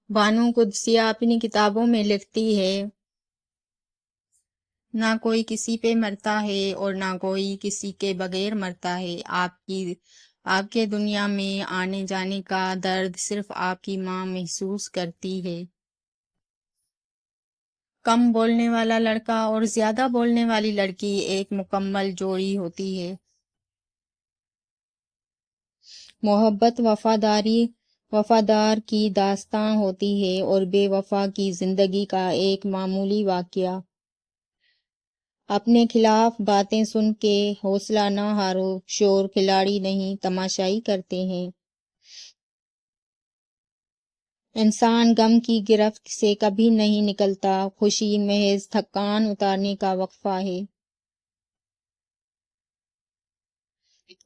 بانو قدسیہ اپنی کتابوں میں لکھتی ہے، نہ کوئی کسی پہ مرتا ہے اور نہ کوئی کسی کے بغیر مرتا ہے۔ آپ کے دنیا میں آنے جانے کا درد صرف آپ کی ماں محسوس کرتی ہے۔ کم بولنے والا لڑکا اور زیادہ بولنے والی لڑکی ایک مکمل جوڑی ہوتی ہے۔ محبت وفادار کی داستان ہوتی ہے اور بے وفا کی زندگی کا ایک معمولی واقعہ۔ اپنے خلاف باتیں سن کے حوصلہ نہ ہارو، شور کھلاڑی نہیں تماشائی کرتے ہیں۔ انسان غم کی گرفت سے کبھی نہیں نکلتا، خوشی محض تھکان اتارنے کا وقفہ ہے۔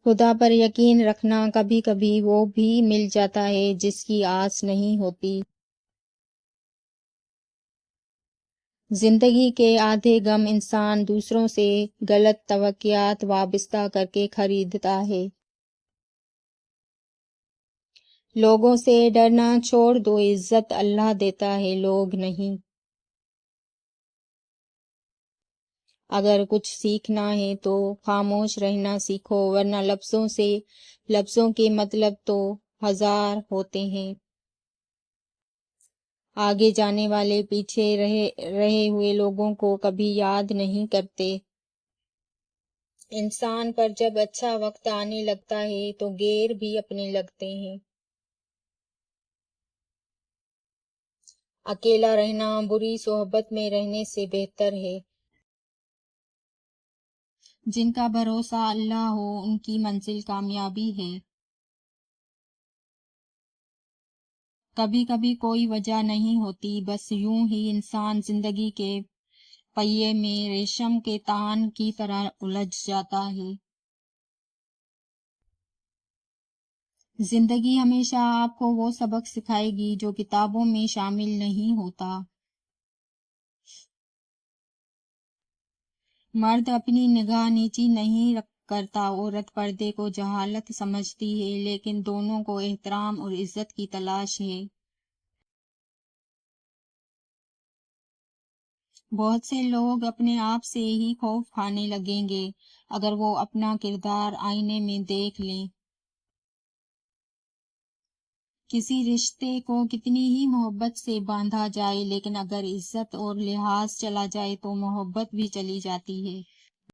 خدا پر یقین رکھنا، کبھی کبھی وہ بھی مل جاتا ہے جس کی آس نہیں ہوتی۔ زندگی کے آدھے غم انسان دوسروں سے غلط توقعات وابستہ کر کے خریدتا ہے۔ لوگوں سے ڈرنا چھوڑ دو، عزت اللہ دیتا ہے، لوگ نہیں۔ اگر کچھ سیکھنا ہے تو خاموش رہنا سیکھو، ورنہ لفظوں کے مطلب تو ہزار ہوتے ہیں۔ آگے جانے والے پیچھے رہے ہوئے لوگوں کو کبھی یاد نہیں کرتے۔ انسان پر جب اچھا وقت آنے لگتا ہے تو غیر بھی اپنے لگتے ہیں۔ اکیلا رہنا بری صحبت میں رہنے سے بہتر ہے۔ جن کا بھروسہ اللہ ہو ان کی منزل کامیابی ہے۔ کبھی کبھی کوئی وجہ نہیں ہوتی، بس یوں ہی انسان زندگی کے پہیے میں ریشم کے تان کی طرح الجھ جاتا ہے۔ زندگی ہمیشہ آپ کو وہ سبق سکھائے گی جو کتابوں میں شامل نہیں ہوتا۔ مرد اپنی نگاہ نیچی نہیں کرتا، عورت پردے کو جہالت سمجھتی ہے، لیکن دونوں کو احترام اور عزت کی تلاش ہے۔ بہت سے لوگ اپنے آپ سے ہی خوف کھانے لگیں گے اگر وہ اپنا کردار آئینے میں دیکھ لیں۔ کسی رشتے کو کتنی ہی محبت سے باندھا جائے، لیکن اگر عزت اور لحاظ چلا جائے تو محبت بھی چلی جاتی ہے۔